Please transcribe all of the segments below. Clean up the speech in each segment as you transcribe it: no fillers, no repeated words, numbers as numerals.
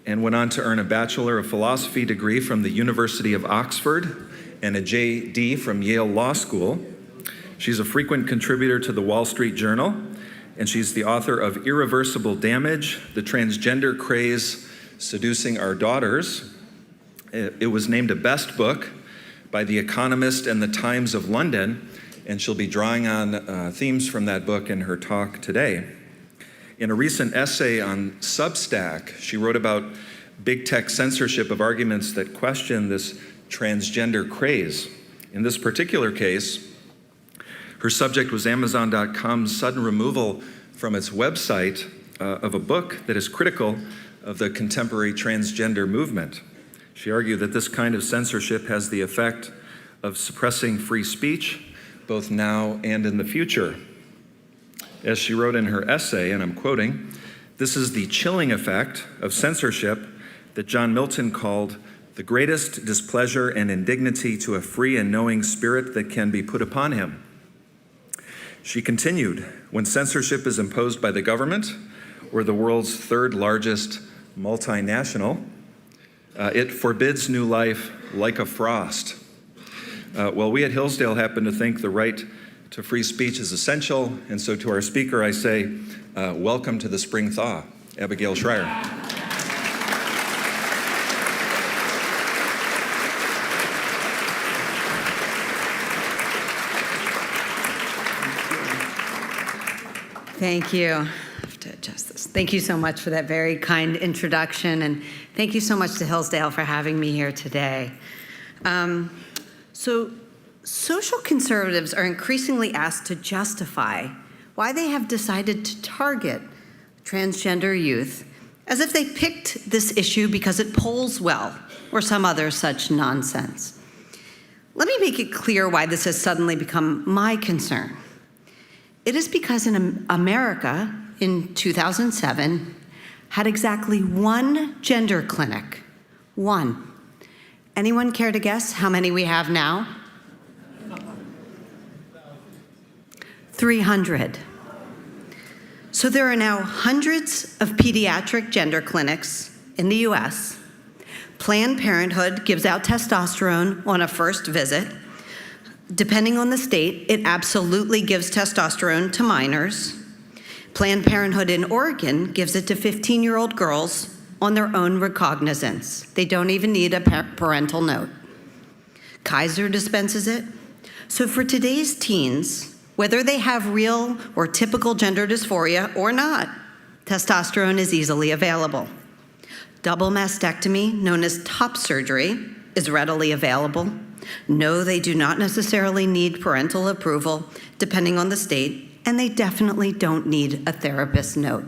and went on to earn a Bachelor of Philosophy degree from the University of Oxford and a JD from Yale Law School. She's a frequent contributor to the Wall Street Journal, and she's the author of Irreversible Damage, The Transgender Craze Seducing Our Daughters. It was named a best book by The Economist and the Times of London, and she'll be drawing on themes from that book in her talk today. In a recent essay on Substack, she wrote about big tech censorship of arguments that question this transgender craze. In this particular case, her subject was Amazon.com's sudden removal from its website of a book that is critical of the contemporary transgender movement. She argued that this kind of censorship has the effect of suppressing free speech, both now and in the future. As she wrote in her essay, and I'm quoting, "This is the chilling effect of censorship that John Milton called the greatest displeasure and indignity to a free and knowing spirit that can be put upon him." She continued, "When censorship is imposed by the government or the world's third largest multinational, it forbids new life like a frost." Well, we at Hillsdale happen to think the right to free speech is essential, and so to our speaker I say, welcome to the spring thaw, Abigail Shrier. Thank you. I have to adjust this. Thank you so much for that very kind introduction, and thank you so much to Hillsdale for having me here today. So social conservatives are increasingly asked to justify why they have decided to target transgender youth, as if they picked this issue because it polls well, or some other such nonsense. Let me make it clear why this has suddenly become my concern. It is because in America, in 2007, had exactly one gender clinic. One. Anyone care to guess how many we have now? 300. So there are now hundreds of pediatric gender clinics in the US. Planned Parenthood gives out testosterone on a first visit. Depending on the state, it absolutely gives testosterone to minors. Planned Parenthood in Oregon gives it to 15-year-old girls on their own recognizance. They don't even need a parental note. Kaiser dispenses it. So for today's teens, whether they have real or typical gender dysphoria or not, testosterone is easily available. Double mastectomy, known as top surgery, is readily available. No, they do not necessarily need parental approval, depending on the state, and they definitely don't need a therapist's note.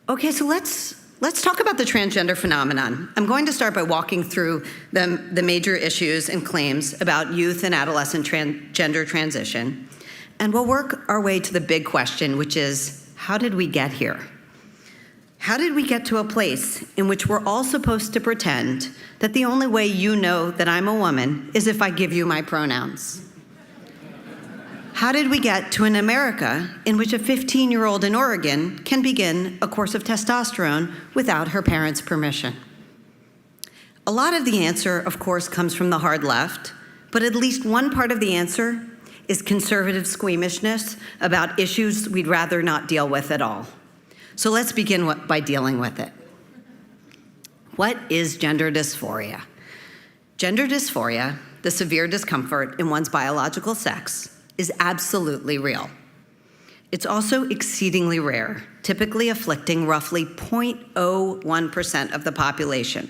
Okay, so let's talk about the transgender phenomenon. I'm going to start by walking through the major issues and claims about youth and adolescent gender transition, and we'll work our way to the big question, which is, how did we get here? How did we get to a place in which we're all supposed to pretend that the only way you know that I'm a woman is if I give you my pronouns? How did we get to an America in which a 15-year-old in Oregon can begin a course of testosterone without her parents' permission? A lot of the answer, of course, comes from the hard left, but at least one part of the answer is conservative squeamishness about issues we'd rather not deal with at all. So let's begin by dealing with it. What is gender dysphoria? Gender dysphoria, the severe discomfort in one's biological sex, is absolutely real. It's also exceedingly rare, typically afflicting roughly 0.01% of the population,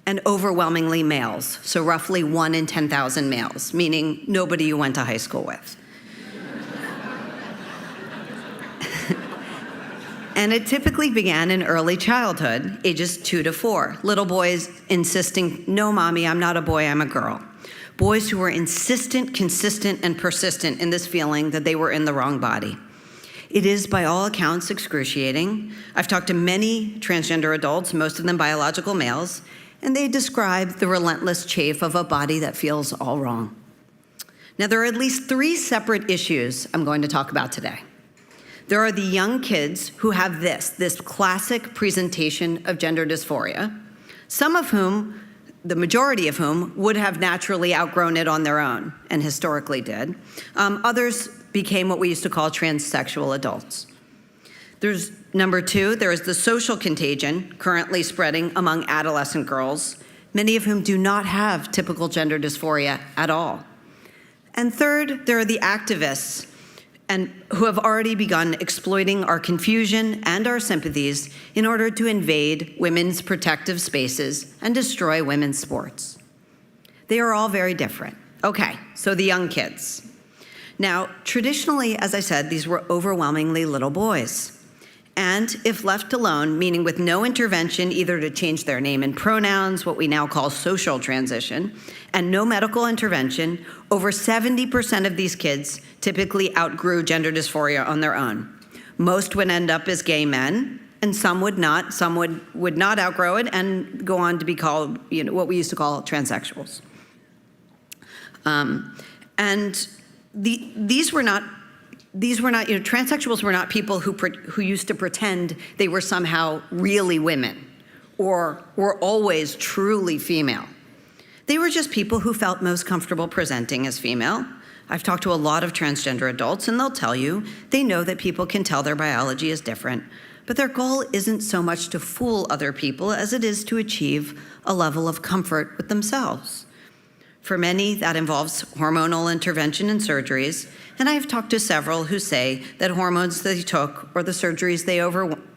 and overwhelmingly males, so roughly 1 in 10,000 males, meaning nobody you went to high school with. And it typically began in early childhood, ages 2 to 4. Little boys insisting, "No, mommy, I'm not a boy, I'm a girl." Boys who were insistent, consistent, and persistent in this feeling that they were in the wrong body. It is, by all accounts, excruciating. I've talked to many transgender adults, most of them biological males, and they describe the relentless chafe of a body that feels all wrong. Now, there are at least 3 separate issues I'm going to talk about today. There are the young kids who have this classic presentation of gender dysphoria, some of whom, the majority of whom, would have naturally outgrown it on their own, and historically did. Others became what we used to call transsexual adults. There's number two, there is the social contagion currently spreading among adolescent girls, many of whom do not have typical gender dysphoria at all. And third, there are the activists who have already begun exploiting our confusion and our sympathies in order to invade women's protective spaces and destroy women's sports. They are all very different. Okay, so the young kids. Now, traditionally, as I said, these were overwhelmingly little boys. And if left alone, meaning with no intervention either to change their name and pronouns, what we now call social transition, and no medical intervention, over 70% of these kids typically outgrew gender dysphoria on their own. Most would end up as gay men, and some would not. Some would not outgrow it and go on to be called, what we used to call transsexuals. Transsexuals were not people who used to pretend they were somehow really women or were always truly female. They were just people who felt most comfortable presenting as female. I've talked to a lot of transgender adults, and they'll tell you they know that people can tell their biology is different, but their goal isn't so much to fool other people as it is to achieve a level of comfort with themselves. For many, that involves hormonal intervention and surgeries, and I've talked to several who say that hormones they took or the surgeries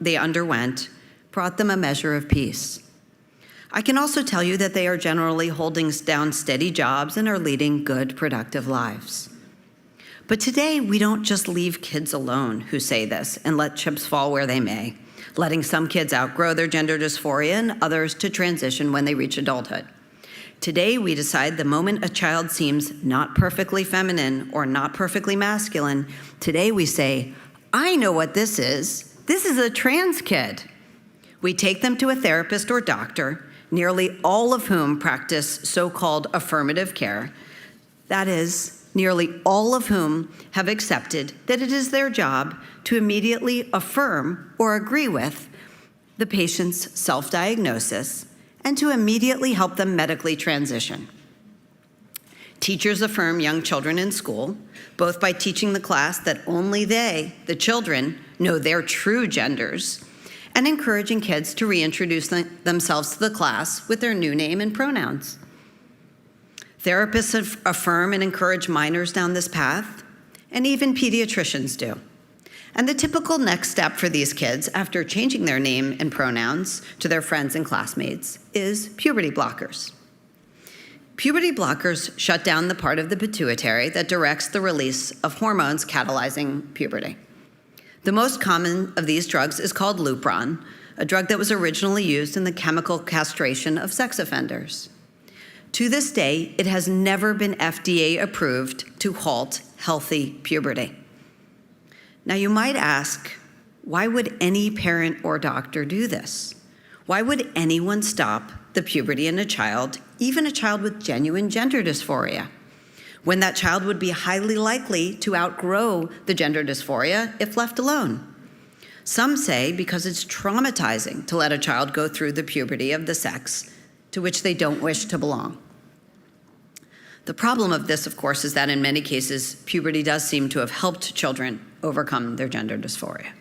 they underwent brought them a measure of peace. I can also tell you that they are generally holding down steady jobs and are leading good, productive lives. But today, we don't just leave kids alone who say this and let chips fall where they may, letting some kids outgrow their gender dysphoria and others to transition when they reach adulthood. Today, we decide the moment a child seems not perfectly feminine or not perfectly masculine, today we say, I know what this is. This is a trans kid. We take them to a therapist or doctor, nearly all of whom practice so-called affirmative care. That is, nearly all of whom have accepted that it is their job to immediately affirm or agree with the patient's self-diagnosis and to immediately help them medically transition. Teachers affirm young children in school, both by teaching the class that only they, the children, know their true genders, and encouraging kids to reintroduce themselves to the class with their new name and pronouns. Therapists affirm and encourage minors down this path, and even pediatricians do. And the typical next step for these kids after changing their name and pronouns to their friends and classmates is puberty blockers. Puberty blockers shut down the part of the pituitary that directs the release of hormones catalyzing puberty. The most common of these drugs is called Lupron, a drug that was originally used in the chemical castration of sex offenders. To this day, it has never been FDA approved to halt healthy puberty. Now you might ask, why would any parent or doctor do this? Why would anyone stop the puberty in a child, even a child with genuine gender dysphoria, when that child would be highly likely to outgrow the gender dysphoria if left alone? Some say because it's traumatizing to let a child go through the puberty of the sex to which they don't wish to belong. The problem of this, of course, is that in many cases, puberty does seem to have helped children overcome their gender dysphoria.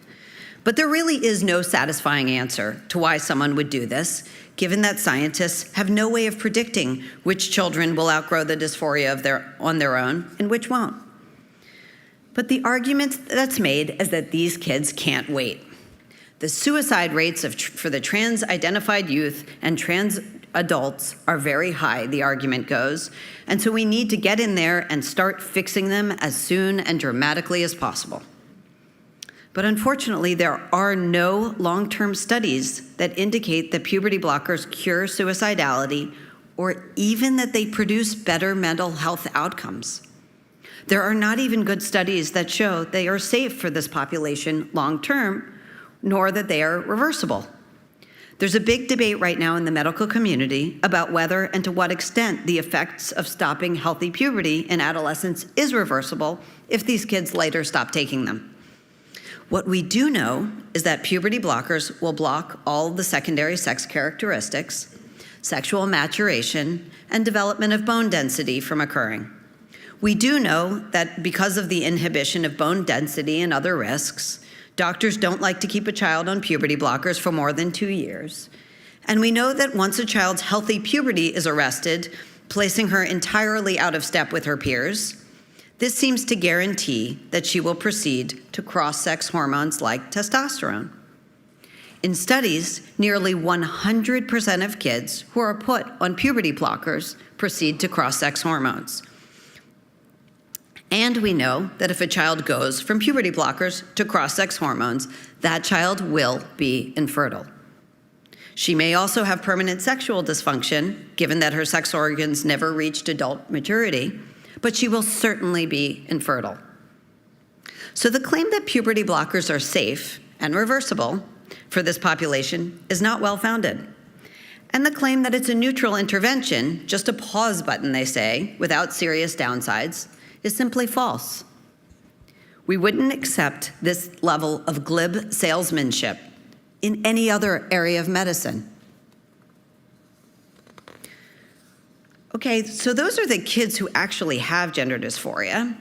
But there really is no satisfying answer to why someone would do this, given that scientists have no way of predicting which children will outgrow the dysphoria on their own and which won't. But the argument that's made is that these kids can't wait. The suicide rates for the trans-identified youth and trans adults are very high, the argument goes, and so we need to get in there and start fixing them as soon and dramatically as possible. But unfortunately, there are no long-term studies that indicate that puberty blockers cure suicidality or even that they produce better mental health outcomes. There are not even good studies that show they are safe for this population long-term, nor that they are reversible. There's a big debate right now in the medical community about whether and to what extent the effects of stopping healthy puberty in adolescents is reversible if these kids later stop taking them. What we do know is that puberty blockers will block all the secondary sex characteristics, sexual maturation, and development of bone density from occurring. We do know that because of the inhibition of bone density and other risks, doctors don't like to keep a child on puberty blockers for more than 2 years. And we know that once a child's healthy puberty is arrested, placing her entirely out of step with her peers, this seems to guarantee that she will proceed to cross-sex hormones like testosterone. In studies, nearly 100% of kids who are put on puberty blockers proceed to cross-sex hormones. And we know that if a child goes from puberty blockers to cross-sex hormones, that child will be infertile. She may also have permanent sexual dysfunction, given that her sex organs never reached adult maturity, but she will certainly be infertile. So the claim that puberty blockers are safe and reversible for this population is not well-founded. And the claim that it's a neutral intervention, just a pause button, they say, without serious downsides, is simply false. We wouldn't accept this level of glib salesmanship in any other area of medicine. Okay, so those are the kids who actually have gender dysphoria.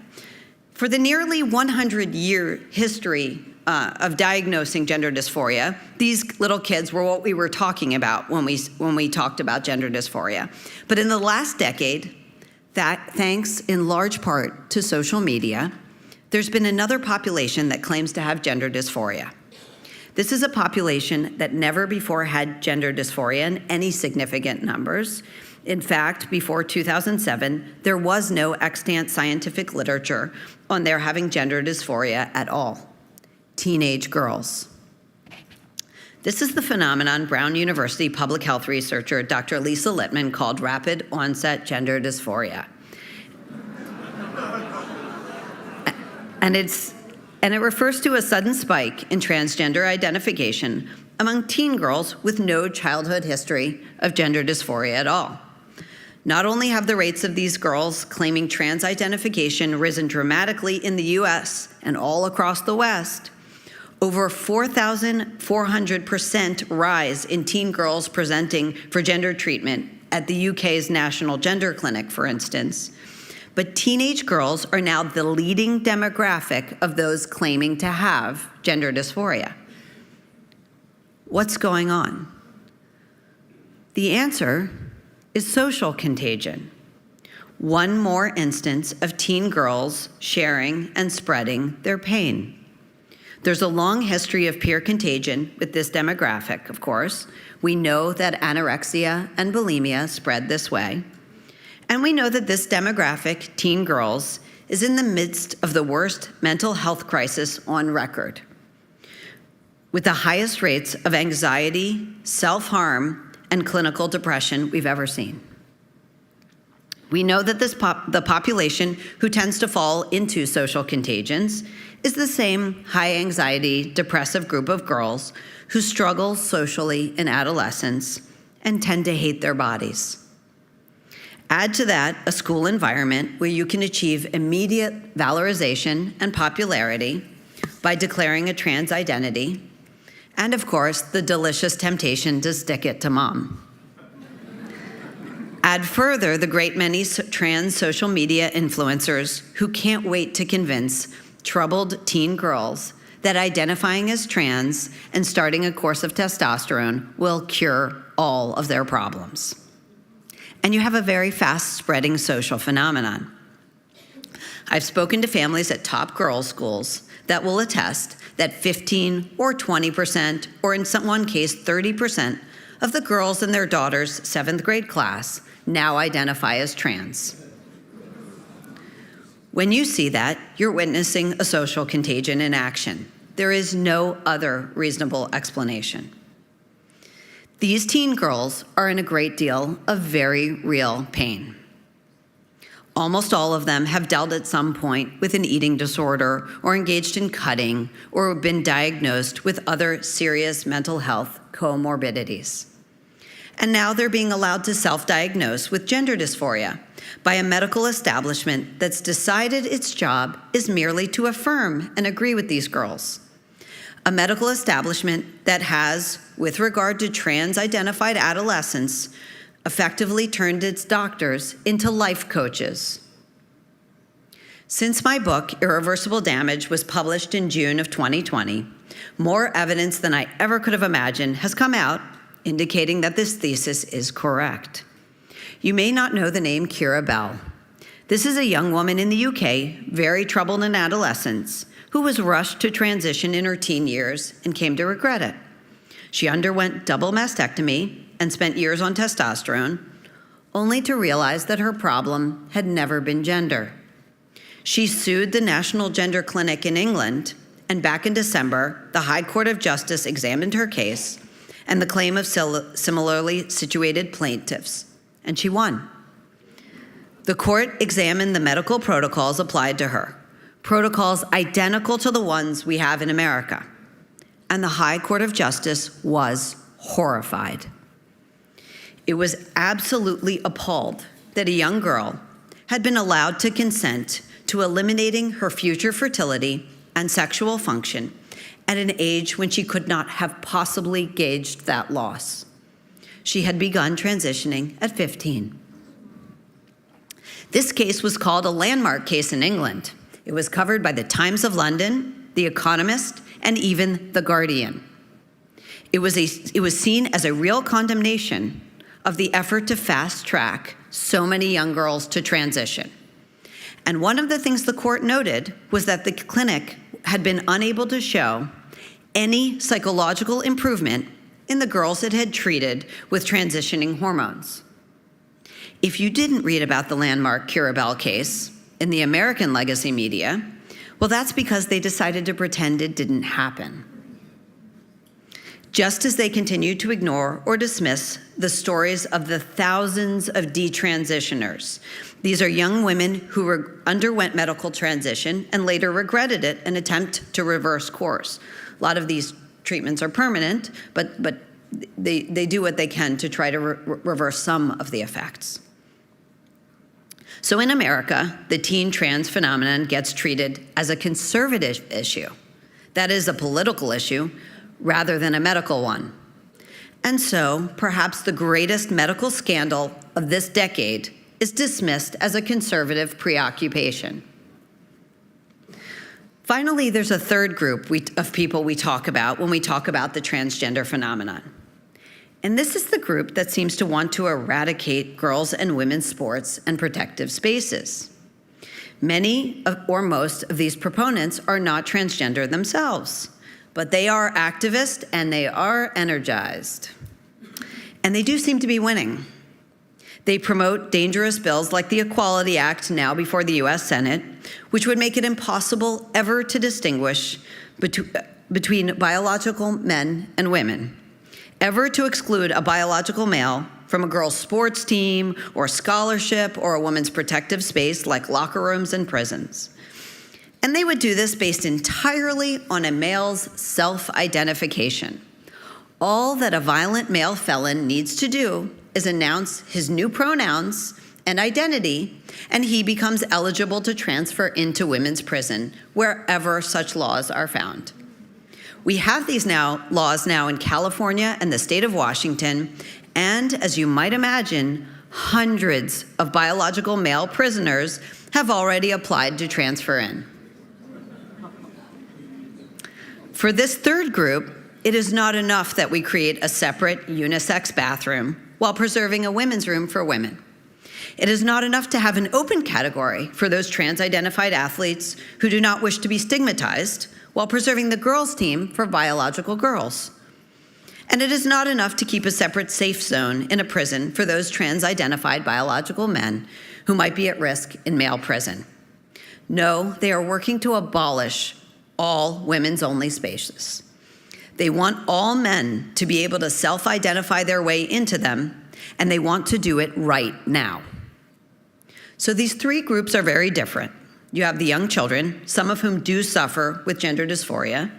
For the nearly 100-year history of diagnosing gender dysphoria, these little kids were what we were talking about when we talked about gender dysphoria. But in the last decade, that thanks in large part to social media, there's been another population that claims to have gender dysphoria. This is a population that never before had gender dysphoria in any significant numbers. In fact, before 2007, there was no extant scientific literature on their having gender dysphoria at all. Teenage girls. This is the phenomenon Brown University public health researcher Dr. Lisa Littman called rapid onset gender dysphoria. And it refers to a sudden spike in transgender identification among teen girls with no childhood history of gender dysphoria at all. Not only have the rates of these girls claiming trans identification risen dramatically in the US and all across the West, over 4,400% rise in teen girls presenting for gender treatment at the UK's National Gender Clinic, for instance. But teenage girls are now the leading demographic of those claiming to have gender dysphoria. What's going on? The answer is social contagion. One more instance of teen girls sharing and spreading their pain. There's a long history of peer contagion with this demographic, of course. We know that anorexia and bulimia spread this way. And we know that this demographic, teen girls, is in the midst of the worst mental health crisis on record, with the highest rates of anxiety, self-harm, and clinical depression we've ever seen. We know that the population who tends to fall into social contagions is the same high anxiety, depressive group of girls who struggle socially in adolescence and tend to hate their bodies. Add to that a school environment where you can achieve immediate valorization and popularity by declaring a trans identity, and of course, the delicious temptation to stick it to mom. Add further the great many trans social media influencers who can't wait to convince troubled teen girls that identifying as trans and starting a course of testosterone will cure all of their problems. And you have a very fast-spreading social phenomenon. I've spoken to families at top girls' schools that will attest that 15 or 20%, or in one case 30%, of the girls in their daughter's 7th grade class now identify as trans. When you see that, you're witnessing a social contagion in action. There is no other reasonable explanation. These teen girls are in a great deal of very real pain. Almost all of them have dealt at some point with an eating disorder or engaged in cutting or been diagnosed with other serious mental health comorbidities. And now they're being allowed to self-diagnose with gender dysphoria by a medical establishment that's decided its job is merely to affirm and agree with these girls. a medical establishment that has, with regard to trans-identified adolescents, effectively turned its doctors into life coaches. Since my book, Irreversible Damage, was published in June of 2020, more evidence than I ever could have imagined has come out indicating that this thesis is correct. You may not know the name Kira Bell. This is a young woman in the UK, very troubled in adolescence, who was rushed to transition in her teen years and came to regret it. She underwent double mastectomy and spent years on testosterone, only to realize that her problem had never been gender. She sued the National Gender Clinic in England, and back in December, the High Court of Justice examined her case and the claim of similarly situated plaintiffs, and she won. The court examined the medical protocols applied to her, protocols identical to the ones we have in America, and the High Court of Justice was horrified. It was absolutely appalled that a young girl had been allowed to consent to eliminating her future fertility and sexual function at an age when she could not have possibly gauged that loss. She had begun transitioning at 15. This case was called a landmark case in England. It was covered by the Times of London, The Economist, and even The Guardian. It was seen as a real condemnation of the effort to fast-track so many young girls to transition. And one of the things the court noted was that the clinic had been unable to show any psychological improvement in the girls it had treated with transitioning hormones. If you didn't read about the landmark Kira Bell case in the American legacy media, well, that's because they decided to pretend it didn't happen. Just as they continued to ignore or dismiss the stories of the thousands of detransitioners. These are young women who underwent medical transition and later regretted it and attempt to reverse course. A lot of these treatments are permanent, but they do what they can to try to reverse some of the effects. So in America, the teen trans phenomenon gets treated as a conservative issue. That is a political issue rather than a medical one. And so perhaps the greatest medical scandal of this decade is dismissed as a conservative preoccupation. Finally, there's a third group of people we talk about when we talk about the transgender phenomenon. And this is the group that seems to want to eradicate girls' and women's sports and protective spaces. Many or most of these proponents are not transgender themselves, but they are activist and they are energized. And they do seem to be winning. They promote dangerous bills like the Equality Act, now before the US Senate, which would make it impossible ever to distinguish between biological men and women, ever to exclude a biological male from a girl's sports team or scholarship or a woman's protective space like locker rooms and prisons. And they would do this based entirely on a male's self-identification. All that a violent male felon needs to do is announce his new pronouns and identity, and he becomes eligible to transfer into women's prison wherever such laws are found. We have these laws now in California and the state of Washington, and as you might imagine, hundreds of biological male prisoners have already applied to transfer in. For this third group, it is not enough that we create a separate unisex bathroom while preserving a women's room for women. It is not enough to have an open category for those trans-identified athletes who do not wish to be stigmatized while preserving the girls' team for biological girls. And it is not enough to keep a separate safe zone in a prison for those trans-identified biological men who might be at risk in male prison. No, they are working to abolish all women's-only spaces. They want all men to be able to self-identify their way into them, and they want to do it right now. So these three groups are very different. You have the young children, some of whom do suffer with gender dysphoria.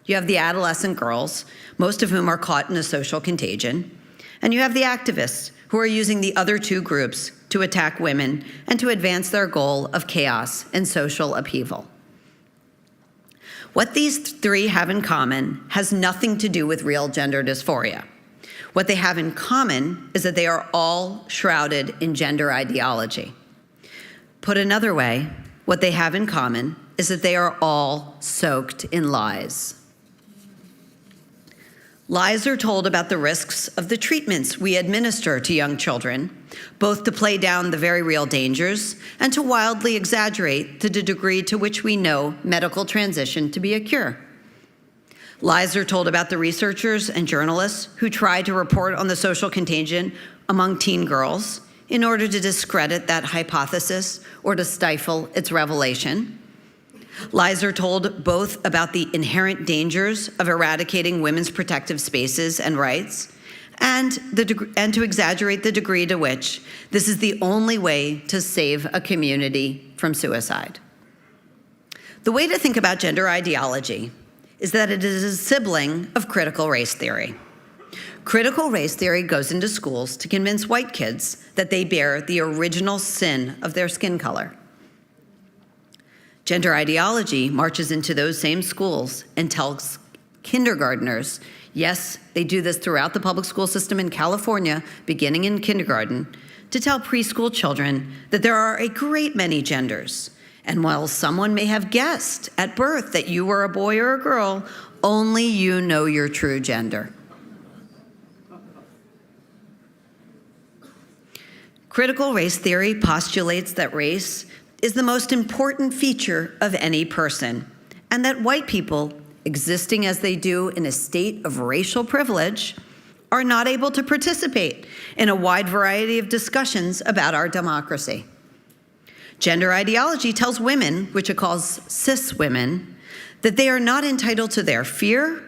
You have the adolescent girls, most of whom are caught in a social contagion. And you have the activists, who are using the other two groups to attack women and to advance their goal of chaos and social upheaval. What these three have in common has nothing to do with real gender dysphoria. What they have in common is that they are all shrouded in gender ideology. Put another way, what they have in common is that they are all soaked in lies. Lies are told about the risks of the treatments we administer to young children, both to play down the very real dangers and to wildly exaggerate the degree to which we know medical transition to be a cure. Lies are told about the researchers and journalists who try to report on the social contagion among teen girls in order to discredit that hypothesis or to stifle its revelation. Lies are told both about the inherent dangers of eradicating women's protective spaces and rights, and to exaggerate the degree to which this is the only way to save a community from suicide. The way to think about gender ideology is that it is a sibling of critical race theory. Critical race theory goes into schools to convince white kids that they bear the original sin of their skin color. Gender ideology marches into those same schools and tells kindergartners, yes, they do this throughout the public school system in California, beginning in kindergarten, to tell preschool children that there are a great many genders. And while someone may have guessed at birth that you were a boy or a girl, only you know your true gender. Critical race theory postulates that race is the most important feature of any person, and that white people, existing as they do in a state of racial privilege, are not able to participate in a wide variety of discussions about our democracy. Gender ideology tells women, which it calls cis women, that they are not entitled to their fear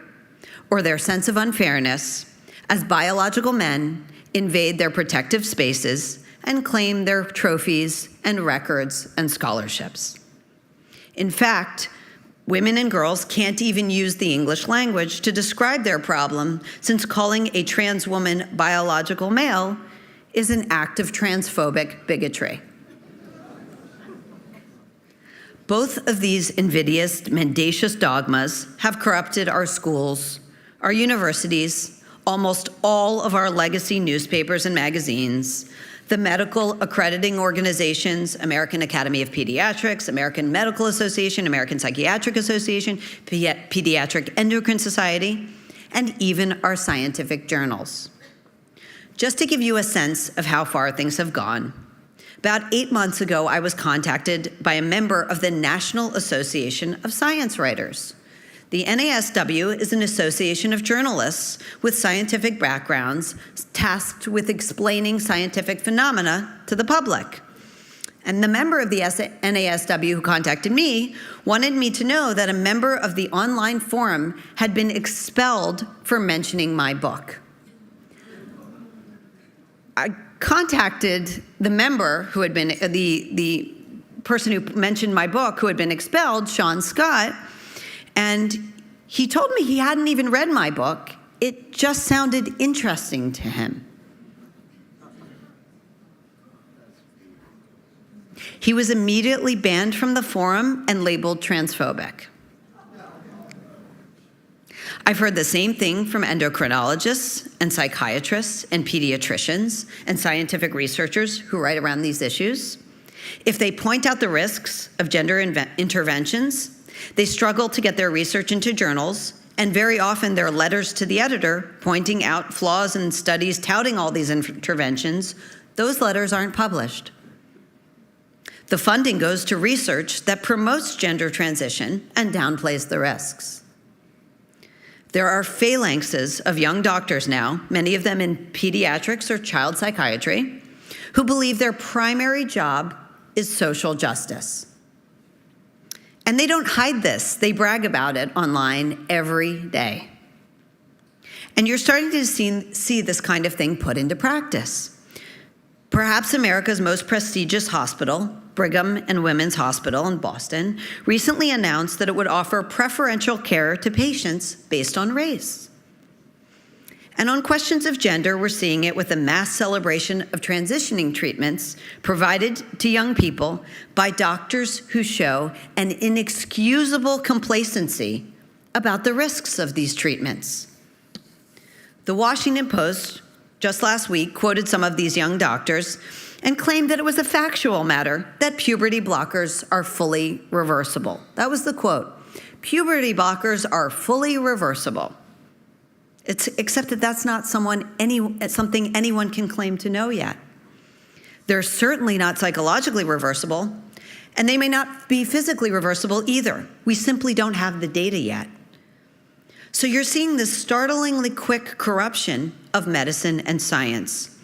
or their sense of unfairness as biological men invade their protective spaces and claim their trophies and records and scholarships. In fact, women and girls can't even use the English language to describe their problem, since calling a trans woman biological male is an act of transphobic bigotry. Both of these invidious, mendacious dogmas have corrupted our schools, our universities, almost all of our legacy newspapers and magazines, the medical accrediting organizations, American Academy of Pediatrics, American Medical Association, American Psychiatric Association, Pediatric Endocrine Society, and even our scientific journals. Just to give you a sense of how far things have gone, about 8 months ago, I was contacted by a member of the National Association of Science Writers. The NASW is an association of journalists with scientific backgrounds tasked with explaining scientific phenomena to the public. And the member of the NASW who contacted me wanted me to know that a member of the online forum had been expelled for mentioning my book. I contacted the member who had been, the person who mentioned my book who had been expelled, Sean Scott, and he told me he hadn't even read my book. It just sounded interesting to him. He was immediately banned from the forum and labeled transphobic. I've heard the same thing from endocrinologists and psychiatrists and pediatricians and scientific researchers who write around these issues. If they point out the risks of gender interventions, they struggle to get their research into journals, and very often their letters to the editor pointing out flaws in studies touting all these interventions, those letters aren't published. The funding goes to research that promotes gender transition and downplays the risks. There are phalanxes of young doctors now, many of them in pediatrics or child psychiatry, who believe their primary job is social justice. And they don't hide this. They brag about it online every day. And you're starting to see this kind of thing put into practice. Perhaps America's most prestigious hospital, Brigham and Women's Hospital in Boston, recently announced that it would offer preferential care to patients based on race. And on questions of gender, we're seeing it with a mass celebration of transitioning treatments provided to young people by doctors who show an inexcusable complacency about the risks of these treatments. The Washington Post just last week quoted some of these young doctors and claimed that it was a factual matter that puberty blockers are fully reversible. That was the quote. Puberty blockers are fully reversible. Except that that's not something anyone can claim to know yet. They're certainly not psychologically reversible, and they may not be physically reversible either. We simply don't have the data yet. So you're seeing this startlingly quick corruption of medicine and science,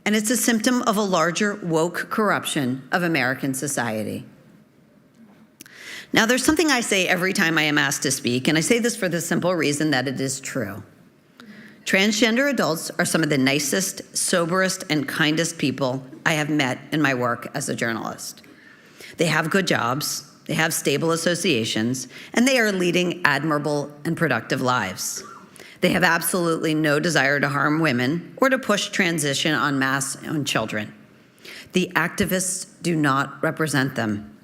and it's a symptom of a larger woke corruption of American society. Now, there's something I say every time I am asked to speak, and I say this for the simple reason that it is true. Transgender adults are some of the nicest, soberest, and kindest people I have met in my work as a journalist. They have good jobs, they have stable associations, and they are leading admirable and productive lives. They have absolutely no desire to harm women or to push transition en masse on children. The activists do not represent them.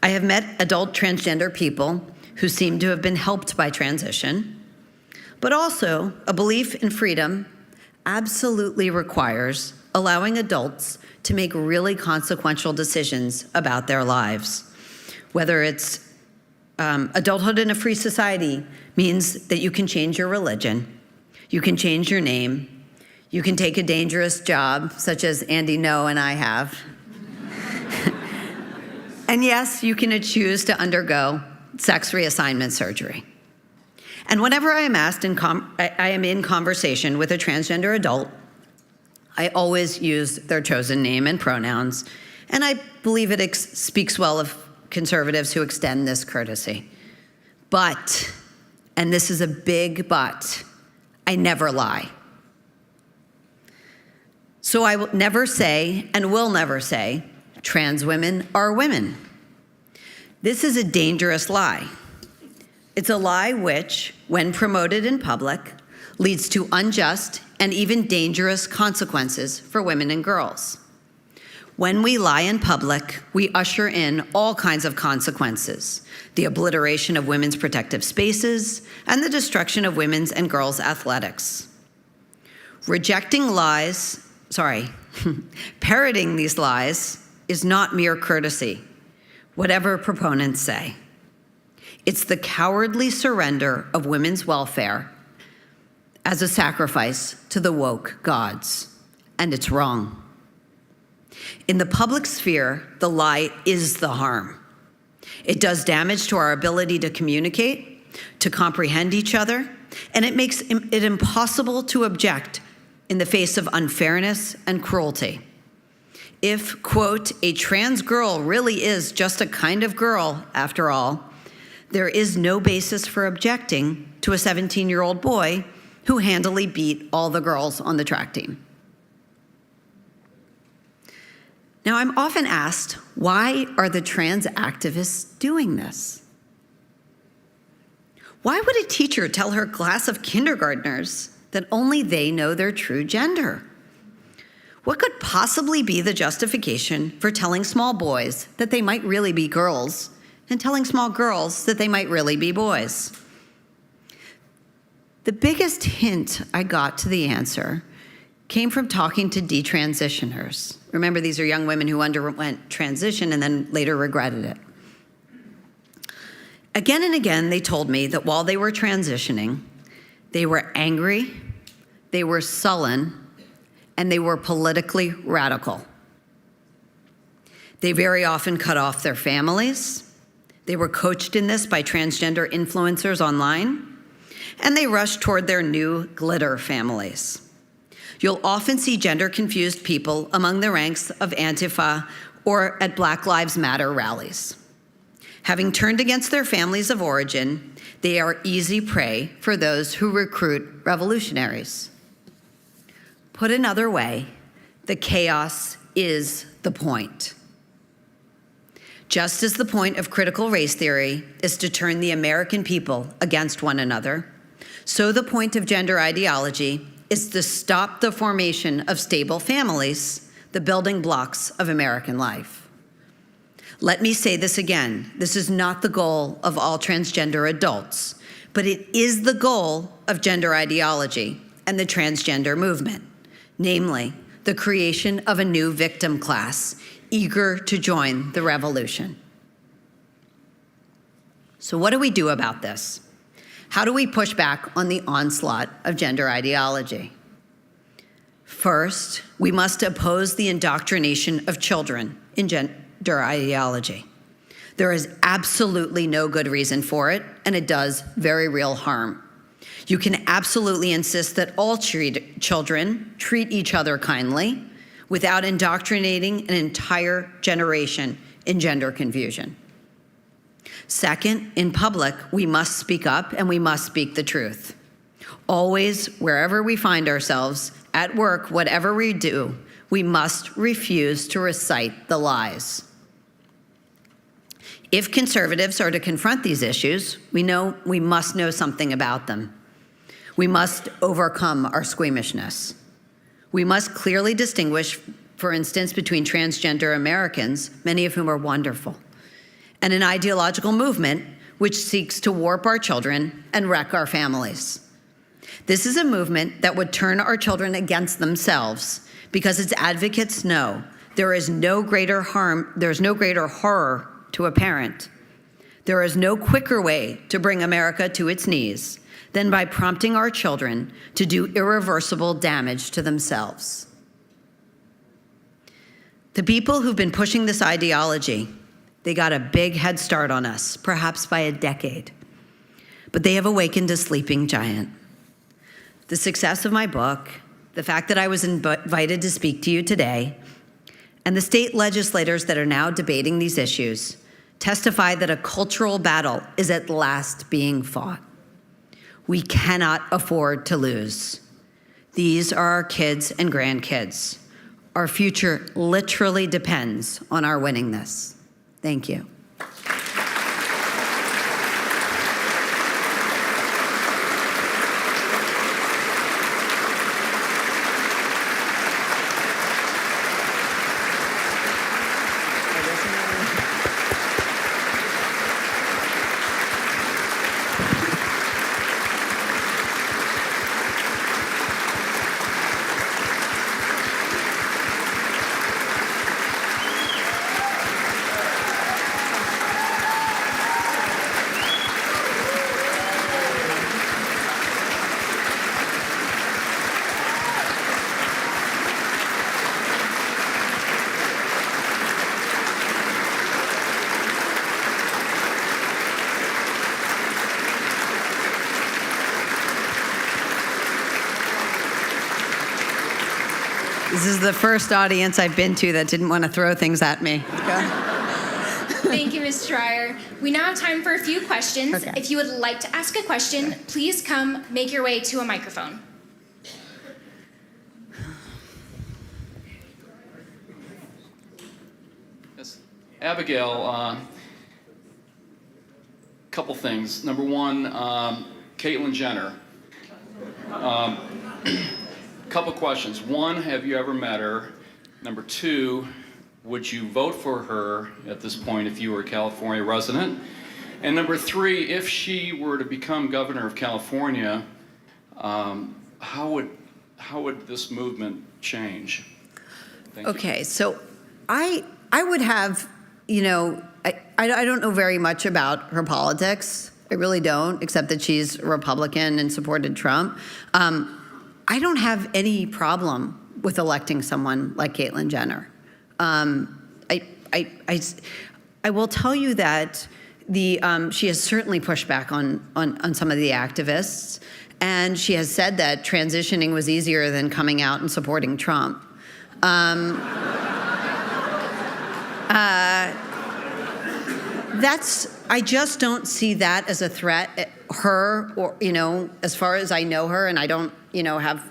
I have met adult transgender people who seem to have been helped by transition, but also a belief in freedom absolutely requires allowing adults to make really consequential decisions about their lives. Whether it's adulthood in a free society means that you can change your religion, you can change your name, you can take a dangerous job, such as Andy No and I have. And yes, you can choose to undergo sex reassignment surgery. And whenever I am asked, I am in conversation with a transgender adult, I always use their chosen name and pronouns, and I believe it speaks well of conservatives who extend this courtesy. But, and this is a big but, I never lie. So I will never say, and will never say, trans women are women. This is a dangerous lie. It's a lie which, when promoted in public, leads to unjust and even dangerous consequences for women and girls. When we lie in public, we usher in all kinds of consequences: the obliteration of women's protective spaces and the destruction of women's and girls' athletics. Parroting these lies is not mere courtesy, whatever proponents say. It's the cowardly surrender of women's welfare as a sacrifice to the woke gods, and it's wrong. In the public sphere, the lie is the harm. It does damage to our ability to communicate, to comprehend each other, and it makes it impossible to object in the face of unfairness and cruelty. If, quote, a trans girl really is just a kind of girl, after all, there is no basis for objecting to a 17-year-old boy who handily beat all the girls on the track team. Now, I'm often asked, why are the trans activists doing this? Why would a teacher tell her class of kindergartners that only they know their true gender? What could possibly be the justification for telling small boys that they might really be girls and telling small girls that they might really be boys? The biggest hint I got to the answer came from talking to detransitioners. Remember, these are young women who underwent transition and then later regretted it. Again and again, they told me that while they were transitioning, they were angry, they were sullen, and they were politically radical. They very often cut off their families. They were coached in this by transgender influencers online, and they rushed toward their new glitter families. You'll often see gender-confused people among the ranks of Antifa or at Black Lives Matter rallies. Having turned against their families of origin, they are easy prey for those who recruit revolutionaries. Put another way, the chaos is the point. Just as the point of critical race theory is to turn the American people against one another, So the point of gender ideology is to stop the formation of stable families, the building blocks of American life. Let me say this again. This is not the goal of all transgender adults, but it is the goal of gender ideology and the transgender movement, namely the creation of a new victim class eager to join the revolution. So what do we do about this? How do we push back on the onslaught of gender ideology? First, we must oppose the indoctrination of children in gender ideology. There is absolutely no good reason for it, and it does very real harm. You can absolutely insist that all children treat each other kindly without indoctrinating an entire generation in gender confusion. Second, in public, we must speak up and we must speak the truth. Always, wherever we find ourselves, at work, whatever we do, we must refuse to recite the lies. If conservatives are to confront these issues, we must know something about them. We must overcome our squeamishness. We must clearly distinguish, for instance, between transgender Americans, many of whom are wonderful, and an ideological movement which seeks to warp our children and wreck our families. This is a movement that would turn our children against themselves because its advocates know there's no greater horror to a parent. There is no quicker way to bring America to its knees than by prompting our children to do irreversible damage to themselves. The people who've been pushing this ideology, they got a big head start on us, perhaps by a decade. But they have awakened a sleeping giant. The success of my book, the fact that I was invited to speak to you today, and the state legislators that are now debating these issues testify that a cultural battle is at last being fought. We cannot afford to lose. These are our kids and grandkids. Our future literally depends on our winning this. Thank you. This is the first audience I've been to that didn't want to throw things at me. Thank you, Ms. Shrier. We now have time for a few questions. Okay. If you would like to ask a question, please come make your way to a microphone. Yes. Abigail, couple things. Number one, Caitlyn Jenner. Couple questions. One, have you ever met her? Number two, would you vote for her at this point if you were a California resident? And number three, if she were to become governor of California, how would this movement change? Thank you. Okay, so I would have, I don't know very much about her politics. I really don't, except that she's a Republican and supported Trump. I don't have any problem with electing someone like Caitlyn Jenner. I will tell you that she has certainly pushed back on some of the activists, and she has said that transitioning was easier than coming out and supporting Trump. I just don't see that as a threat. Her, or as far as I know her, and I don't, have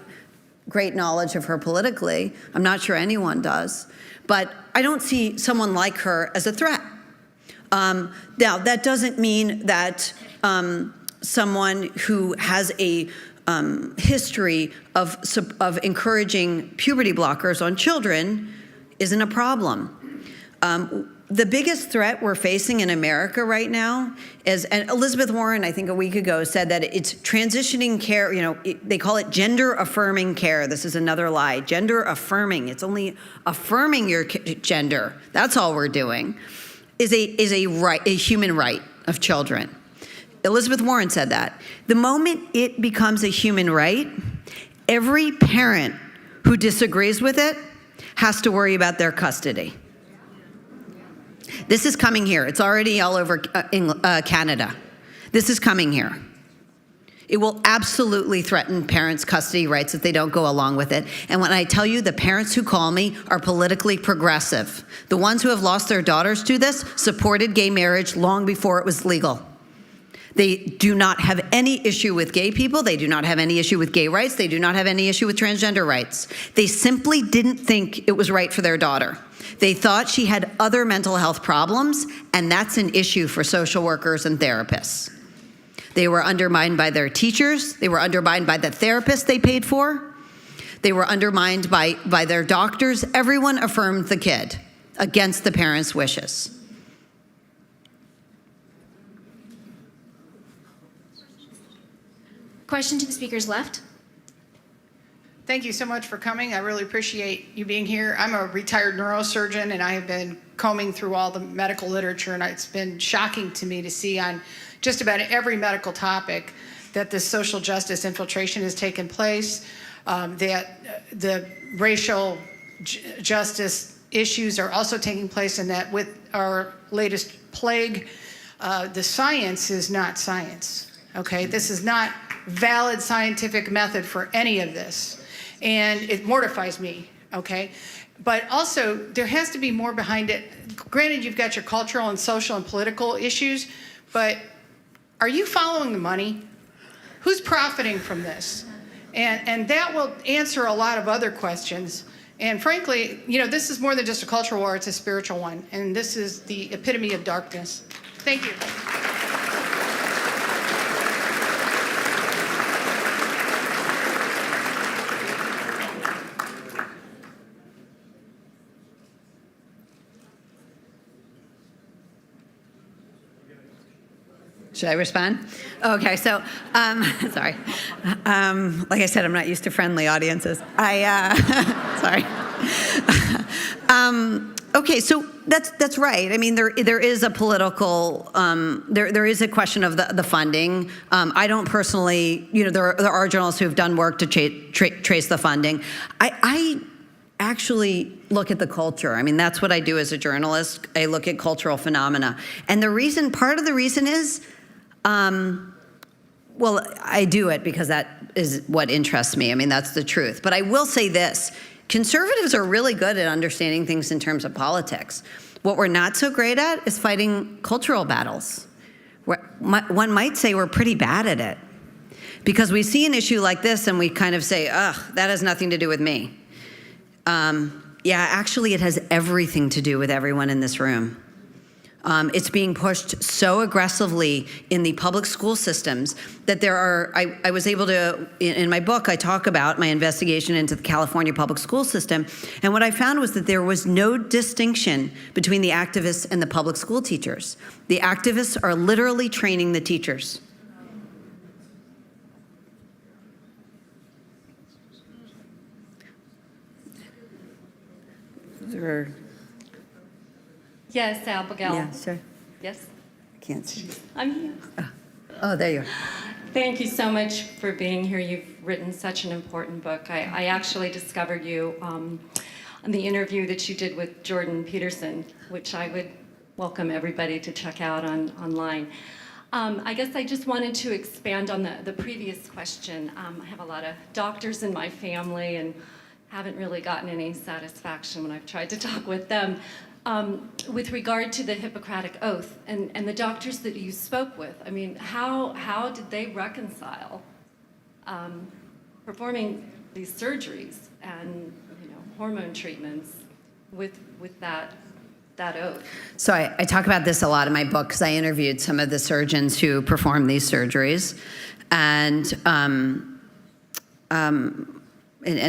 great knowledge of her politically. I'm not sure anyone does, but I don't see someone like her as a threat. Now, that doesn't mean that someone who has a history of encouraging puberty blockers on children isn't a problem. The biggest threat we're facing in America right now is, and Elizabeth Warren, I think a week ago, said that it's transitioning care, they call it gender affirming care. This is another lie. Gender affirming, it's only affirming your gender. That's all we're doing, is a right, a human right of children. Elizabeth Warren said that. The moment it becomes a human right, every parent who disagrees with it has to worry about their custody. This is coming here. It's already all over Canada. This is coming here. It will absolutely threaten parents' custody rights if they don't go along with it. And when I tell you the parents who call me are politically progressive, the ones who have lost their daughters to this supported gay marriage long before it was legal. They do not have any issue with gay people. They do not have any issue with gay rights. They do not have any issue with transgender rights. They simply didn't think it was right for their daughter. They thought she had other mental health problems, and that's an issue for social workers and therapists. They were undermined by their teachers. They were undermined by the therapists they paid for. They were undermined by their doctors. Everyone affirmed the kid against the parents' wishes. Question to the speakers left. Thank you so much for coming. I really appreciate you being here. I'm a retired neurosurgeon, and I have been combing through all the medical literature, and it's been shocking to me to see on just about every medical topic that this social justice infiltration has taken place, that the racial justice issues are also taking place, and that with our latest plague, the science is not science, okay? This is not valid scientific method for any of this. And it mortifies me, okay? But also, there has to be more behind it. Granted, you've got your cultural and social and political issues, but are you following the money? Who's profiting from this? And that will answer a lot of other questions. And frankly, this is more than just a cultural war, it's a spiritual one. And this is the epitome of darkness. Thank you. Should I respond? Okay, so, sorry. Like I said, I'm not used to friendly audiences. Sorry. Okay, so that's right. I mean, there is a political, there is a question of the funding. I don't personally, there are journalists who have done work to trace the funding. I actually look at the culture. I mean, that's what I do as a journalist. I look at cultural phenomena. And part of the reason is, well, I do it because that is what interests me. I mean, that's the truth. But I will say this. Conservatives are really good at understanding things in terms of politics. What we're not so great at is fighting cultural battles. One might say we're pretty bad at it. Because we see an issue like this and we kind of say, ugh, that has nothing to do with me. Yeah, actually, it has everything to do with everyone in this room. It's being pushed so aggressively in the public school systems that there are, I was able to, in my book, I talk about my investigation into the California public school system, and what I found was that there was no distinction between the activists and the public school teachers. The activists are literally training the teachers. Yes, Abigail. Yeah, sure. Yes, I can't see. I'm here. Oh, there you are. Thank you so much for being here. You've written such an important book. I actually discovered you on the interview that you did with Jordan Peterson, which I would welcome everybody to check out online. I guess I just wanted to expand on the previous question. I have a lot of doctors in my family and haven't really gotten any satisfaction when I've tried to talk with them. With regard to the Hippocratic Oath and the doctors that you spoke with, I mean, how did they reconcile performing these surgeries and hormone treatments with that that oath? So I talk about this a lot in my book because I interviewed some of the surgeons who perform these surgeries, and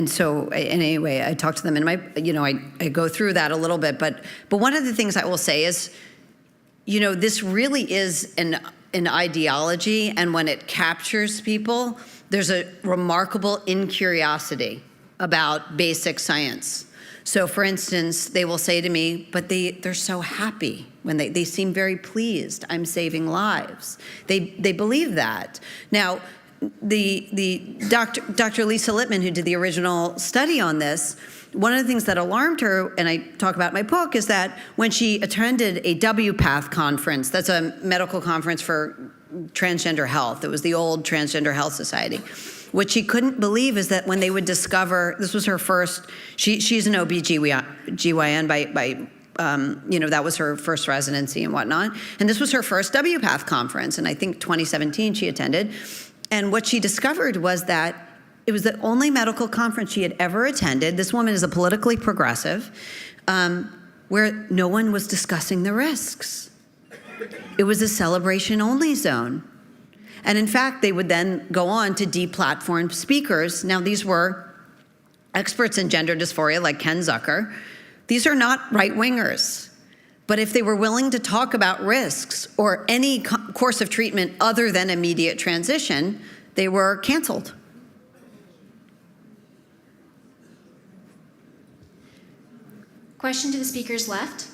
so anyway, I talk to them, and I go through that a little bit. But one of the things I will say is, this really is an ideology, and when it captures people, there's a remarkable incuriosity about basic science. So, for instance, they will say to me, but they're so happy when they seem very pleased. I'm saving lives. They believe that. Now, the Dr. Lisa Littman, who did the original study on this, one of the things that alarmed her, and I talk about in my book, is that when she attended a WPATH conference, that's a medical conference for transgender health. It was the old Transgender Health Society. What she couldn't believe is that when they would discover, this was her first, she's an OB-GYN by that was her first residency and whatnot. And this was her first WPATH conference, and I think 2017 she attended. And what she discovered was that it was the only medical conference she had ever attended. This woman is a politically progressive, where no one was discussing the risks. It was a celebration-only zone. And in fact, they would then go on to deplatform speakers. Now, these were experts in gender dysphoria like Ken Zucker. These are not right-wingers. But if they were willing to talk about risks or any course of treatment other than immediate transition, they were canceled. Question to the speakers left.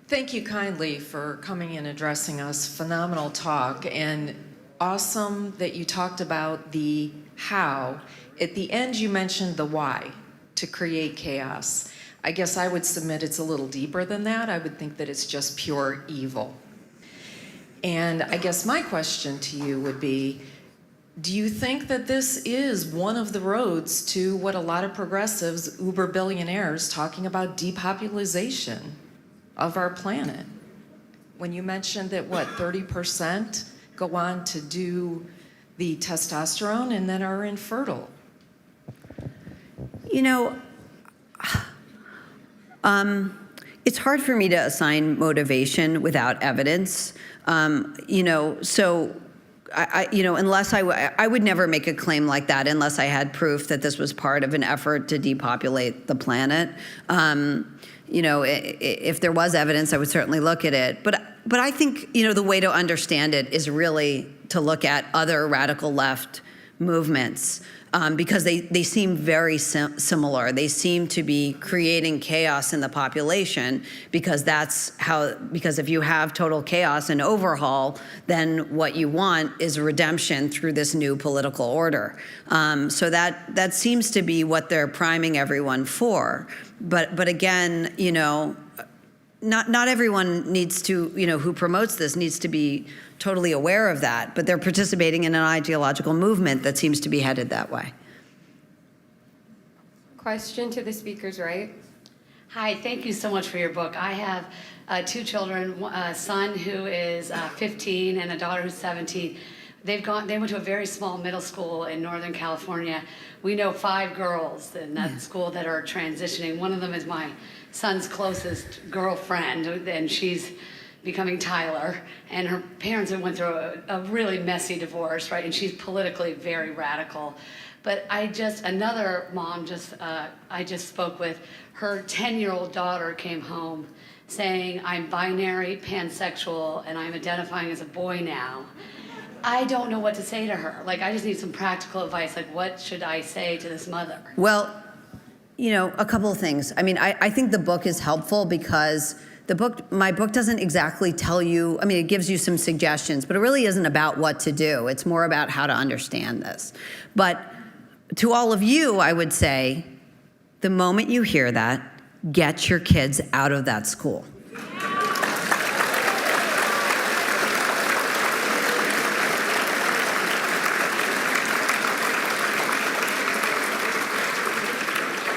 Thank you kindly for coming and addressing us. Phenomenal talk, and awesome that you talked about the how. At the end, you mentioned the why, to create chaos. I guess I would submit it's a little deeper than that. I would think that it's just pure evil. And I guess my question to you would be, do you think that this is one of the roads to what a lot of progressives, uber billionaires, talking about depopulation of our planet? When you mentioned that, 30% go on to do the testosterone and then are infertile? It's hard for me to assign motivation without evidence. So unless I would never make a claim like that unless I had proof that this was part of an effort to depopulate the planet. If there was evidence, I would certainly look at it. But I think, the way to understand it is really to look at other radical left movements, because they seem very similar. They seem to be creating chaos in the population because if you have total chaos and overhaul, then what you want is redemption through this new political order. So that seems to be what they're priming everyone for. But again, not everyone needs to, who promotes this needs to be totally aware of that, but they're participating in an ideological movement that seems to be headed that way. Question to the speakers, right? Hi, thank you so much for your book. I have two children, a son who is 15 and a daughter who's 17. They went to a very small middle school in Northern California. We know 5 girls in that school that are transitioning. One of them is my son's closest girlfriend, and she's becoming Tyler. And her parents went through a really messy divorce, right? And she's politically very radical. But another mom I just spoke with, her 10-year-old daughter came home saying, I'm binary, pansexual, and I'm identifying as a boy now. I don't know what to say to her. I just need some practical advice. What should I say to this mother? Well, a couple of things. I think the book is helpful because my book doesn't exactly tell you, it gives you some suggestions, but it really isn't about what to do. It's more about how to understand this. But to all of you, I would say, the moment you hear that, get your kids out of that school.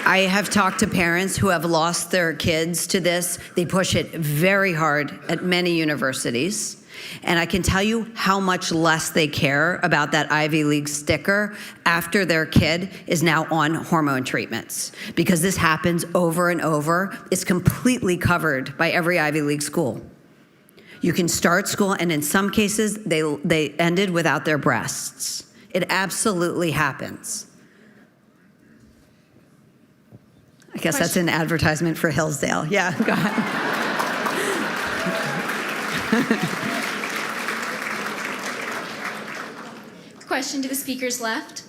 I have talked to parents who have lost their kids to this. They push it very hard at many universities. And I can tell you how much less they care about that Ivy League sticker after their kid is now on hormone treatments, because this happens over and over. It's completely covered by every Ivy League school. You can start school, and in some cases, they ended without their breasts. It absolutely happens. I guess that's an advertisement for Hillsdale. Yeah, go ahead. Question to the speakers left.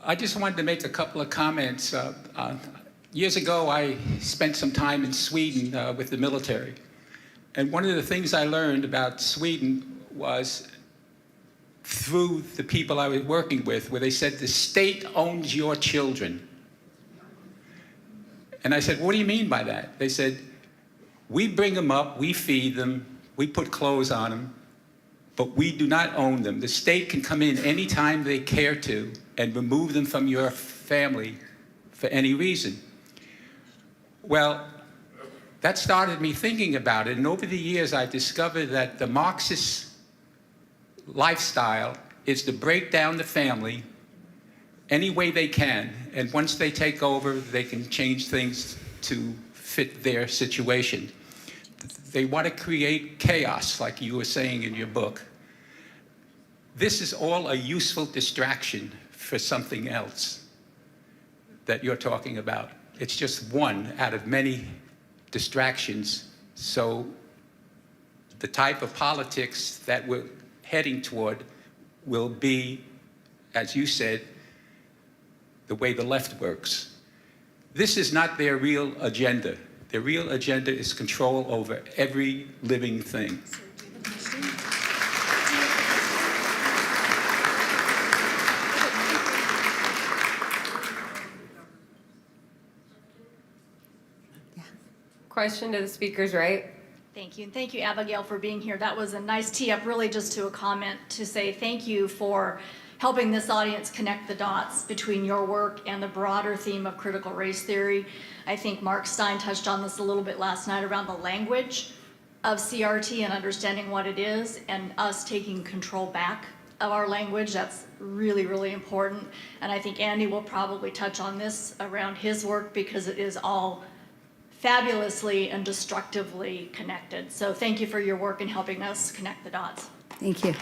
I just wanted to make a couple of comments. Years ago, I spent some time in Sweden with the military. And one of the things I learned about Sweden was through the people I was working with, where they said the state owns your children. And I said, what do you mean by that? They said, we bring them up, we feed them, we put clothes on them, but we do not own them. The state can come in anytime they care to and remove them from your family for any reason. Well, that started me thinking about it, and over the years I discovered that the Marxist lifestyle is to break down the family any way they can, and once they take over, they can change things to fit their situation. They want to create chaos, like you were saying in your book. This is all a useful distraction for something else that you're talking about. It's just one out of many distractions. So the type of politics that we're heading toward will be, as you said, the way the left works. This is not their real agenda. Their real agenda is control over every living thing. Question to the speakers, right? Thank you. And thank you, Abigail, for being here. That was a nice tee up, really just to a comment to say thank you for helping this audience connect the dots between your work and the broader theme of critical race theory. I think Mark Stein touched on this a little bit last night around the language of CRT and understanding what it is, and us taking control back of our language. That's really, really important. And I think Andy will probably touch on this around his work, because it is all fabulously and destructively connected. So thank you for your work in helping us connect the dots. Thank you.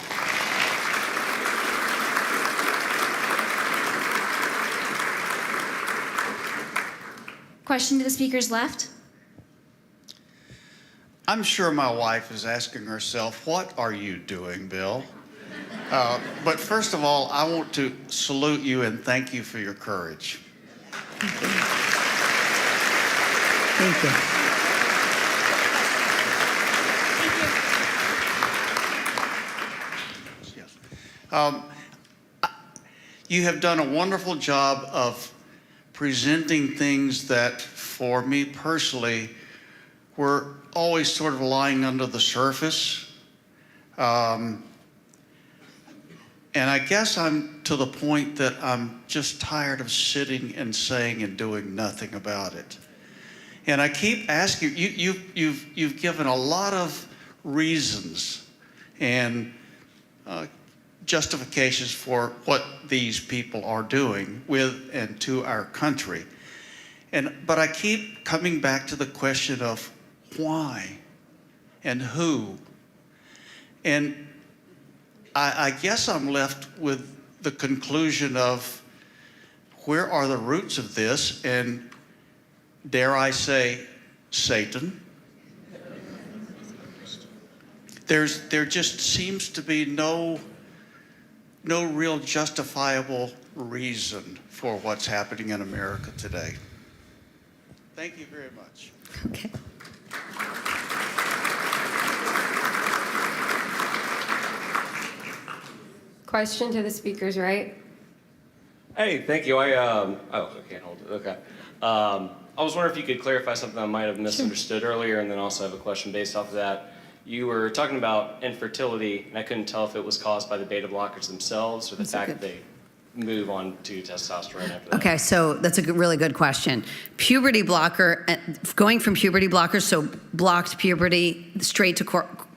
Question to the speakers left. I'm sure my wife is asking herself, what are you doing, Bill? But first of all, I want to salute you and thank you for your courage. Thank you. Thank you. You have done a wonderful job of presenting things that, for me personally, were always sort of lying under the surface. And I guess I'm to the point that I'm just tired of sitting and saying and doing nothing about it. And I keep asking, you've given a lot of reasons and justifications for what these people are doing with and to our country. But I keep coming back to the question of why and who. And I guess I'm left with the conclusion of where are the roots of this, and dare I say, Satan. There just seems to be no real justifiable reason for what's happening in America today. Thank you very much. Okay. Question to the speakers, right? Hey, thank you. I can't hold it. Okay. I was wondering if you could clarify something I might have misunderstood earlier, and then also have a question based off of that. You were talking about infertility, and I couldn't tell if it was caused by the beta blockers themselves or the fact that they move on to testosterone after that. Okay, so that's a really good question. Puberty blocker, going from puberty blockers, so blocked puberty straight to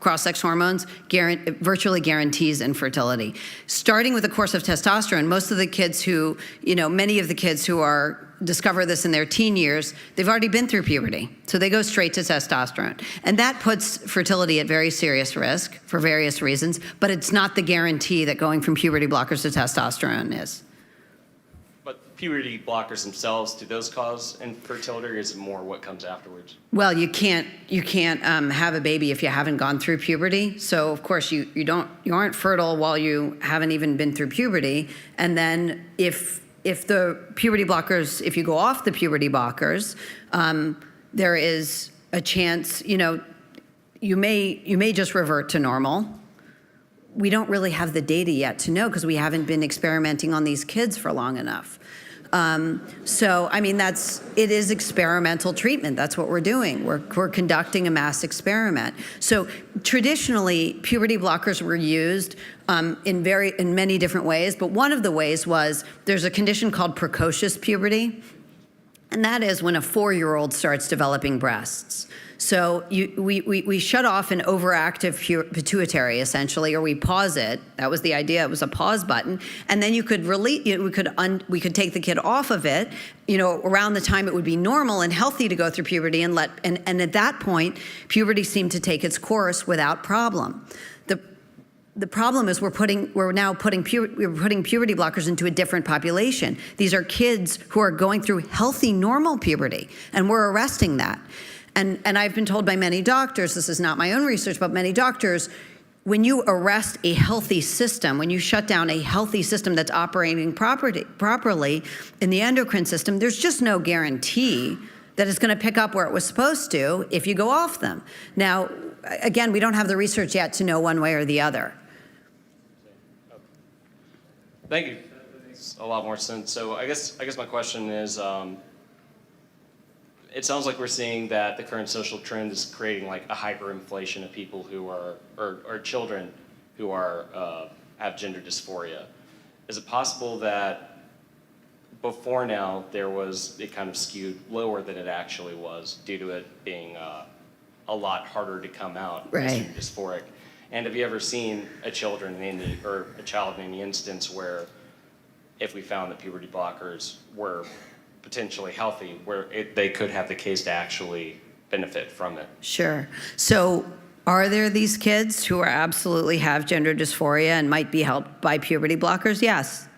cross-sex hormones virtually guarantees infertility. Starting with a course of testosterone, most of the kids who, many of the kids who discover this in their teen years, they've already been through puberty. So they go straight to testosterone. And that puts fertility at very serious risk for various reasons, but it's not the guarantee that going from puberty blockers to testosterone is. But puberty blockers themselves, do those cause infertility, or is it more what comes afterwards? Well, you can't have a baby if you haven't gone through puberty. So of course you aren't fertile while you haven't even been through puberty. And then if the puberty blockers, if you go off the puberty blockers, there is a chance, you may just revert to normal. We don't really have the data yet to know because we haven't been experimenting on these kids for long enough. So, I mean, it is experimental treatment. That's what we're doing. We're conducting a mass experiment. So traditionally, puberty blockers were used in many different ways, but one of the ways was there's a condition called precocious puberty, and that is when a 4-year-old starts developing breasts. So we shut off an overactive pituitary, essentially, or we pause it. That was the idea. It was a pause button, and then you could we could take the kid off of it, around the time it would be normal and healthy to go through puberty, and at that point, puberty seemed to take its course without problem. The problem is we're now putting puberty blockers into a different population. These are kids who are going through healthy, normal puberty, and we're arresting that. And I've been told by many doctors, this is not my own research, but many doctors, when you arrest a healthy system, when you shut down a healthy system that's operating properly in the endocrine system, there's just no guarantee that it's going to pick up where it was supposed to if you go off them. Now, again, we don't have the research yet to know one way or the other. Thank you. Makes a lot more sense. So I guess my question is, it sounds like we're seeing that the current social trend is creating like a hyperinflation of people who are, or children who are, have gender dysphoria. Is it possible that before now it kind of skewed lower than it actually was due to it being a lot harder to come out as gender dysphoric? And have you ever seen a child in any instance where if we found that puberty blockers were potentially healthy, where they could have the case to actually benefit from it? Sure. So are there these kids who absolutely have gender dysphoria and might be helped by puberty blockers? Yes.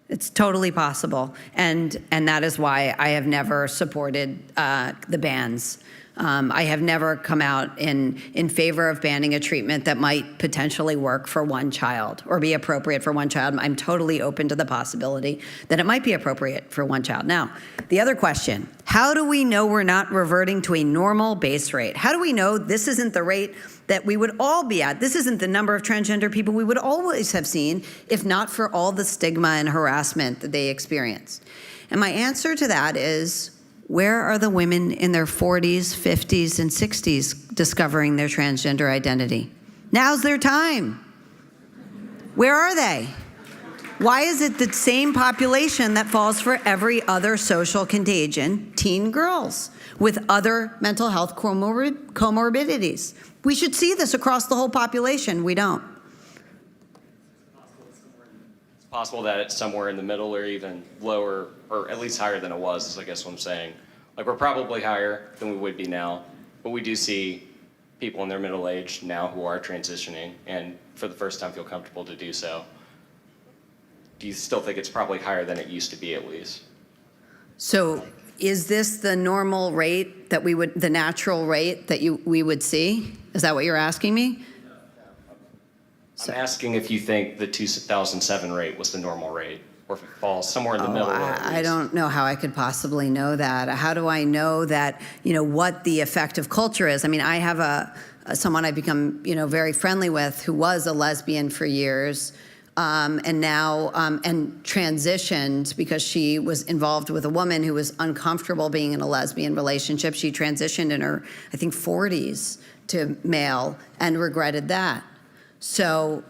It's totally possible. And that is why I have never supported the bans. I have never come out in favor of banning a treatment that might potentially work for one child or be appropriate for one child. I'm totally open to the possibility that it might be appropriate for one child. Now, the other question, how do we know we're not reverting to a normal base rate? How do we know this isn't the rate that we would all be at? This isn't the number of transgender people we would always have seen if not for all the stigma and harassment that they experience. And my answer to that is, where are the women in their 40s, 50s, and 60s discovering their transgender identity? Now's their time. Where are they? Why is it the same population that falls for every other social contagion, teen girls with other mental health comorbidities? We should see this across the whole population. We don't. It's possible that it's somewhere in the middle or even lower, or at least higher than it was, is I guess what I'm saying. Like, we're probably higher than we would be now, but we do see people in their middle age now who are transitioning and for the first time feel comfortable to do so. Do you still think it's probably higher than it used to be, at least? So is this the normal rate that the natural rate that we would see? Is that what you're asking me? I'm asking if you think the 2007 rate was the normal rate, or if it falls somewhere in the middle. I don't know how I could possibly know that. How do I know that, what the effect of culture is? I mean, I have someone I've become, very friendly with who was a lesbian for years, and now and transitioned because she was involved with a woman who was uncomfortable being in a lesbian relationship. She transitioned in her, I think, 40s to male and regretted that. So,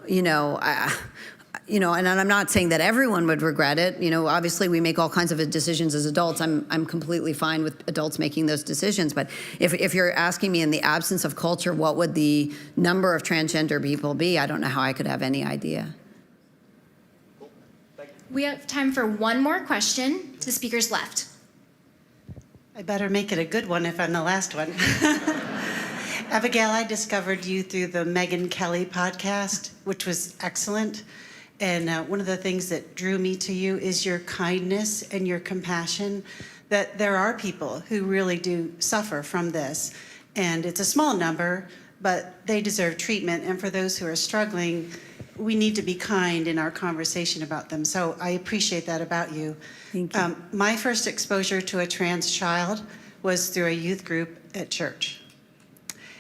you know, and I'm not saying that everyone would regret it. You know, obviously we make all kinds of decisions as adults. I'm completely fine with adults making those decisions. But if you're asking me in the absence of culture, what would the number of transgender people be? I don't know how I could have any idea. We have time for one more question to the speakers left. I better make it a good one if I'm the last one. Abigail, I discovered you through the Megyn Kelly podcast, which was excellent. And one of the things that drew me to you is your kindness and your compassion, that there are people who really do suffer from this. And it's a small number, but they deserve treatment. And for those who are struggling, we need to be kind in our conversation about them. So I appreciate that about you. Thank you. My first exposure to a trans child was through a youth group at church.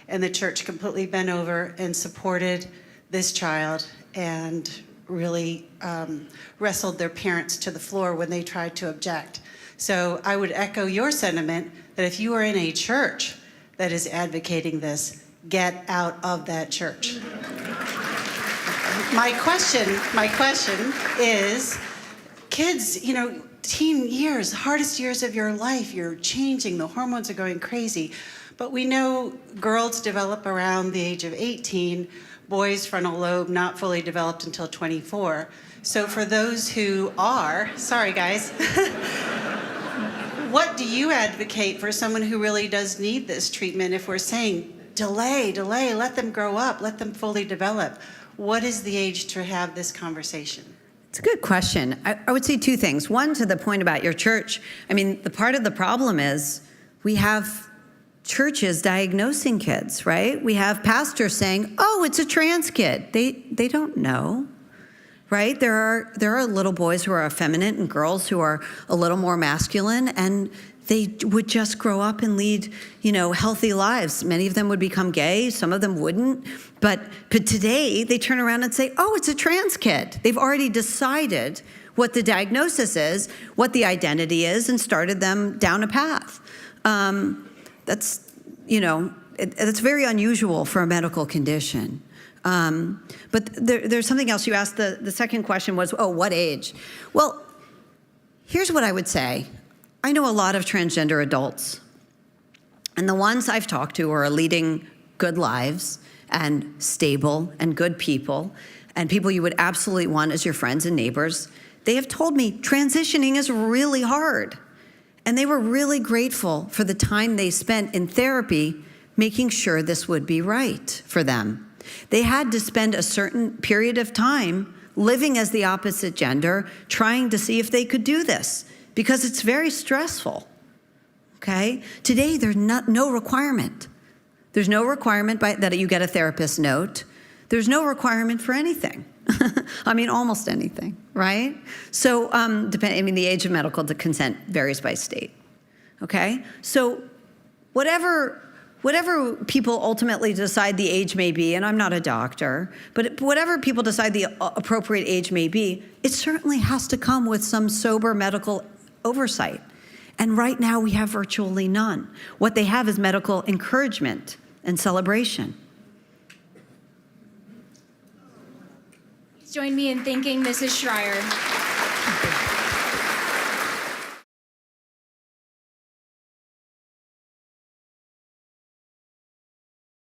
And the church completely bent over and supported this child and really wrestled their parents to the floor when they tried to object. So I would echo your sentiment that if you are in a church that is advocating this, get out of that church. My question is, kids, you know, teen years, hardest years of your life, you're changing, the hormones are going crazy. But we know girls develop around the age of 18, boys' frontal lobe not fully developed until 24. So for those who are, sorry guys, what do you advocate for someone who really does need this treatment if we're saying delay, let them grow up, let them fully develop? What is the age to have this conversation? It's a good question. I would say two things. One, to the point about your church, I mean, the part of the problem is we have churches diagnosing kids, right? We have pastors saying, oh, it's a trans kid. They don't know, right? There are little boys who are effeminate and girls who are a little more masculine, and they would just grow up and lead, you know, healthy lives. Many of them would become gay, some of them wouldn't. But today they turn around and say, oh, it's a trans kid. They've already decided what the diagnosis is, what the identity is, and started them down a path. That's, you know, it's very unusual for a medical condition. But there's something else you asked. The second question was, oh, what age? Well, here's what I would say. I know a lot of transgender adults, and the ones I've talked to are leading good lives and stable and good people, and people you would absolutely want as your friends and neighbors. They have told me transitioning is really hard, and they were really grateful for the time they spent in therapy making sure this would be right for them. They had to spend a certain period of time living as the opposite gender, trying to see if they could do this, because it's very stressful, okay? Today, there's no requirement. There's no requirement that you get a therapist note. There's no requirement for anything. I mean, almost anything, right? So, the age of medical consent varies by state, okay? So whatever people ultimately decide the age may be, and I'm not a doctor, but whatever people decide the appropriate age may be, it certainly has to come with some sober medical oversight. And right now we have virtually none. What they have is medical encouragement and celebration. Join me in thanking Mrs. Shrier.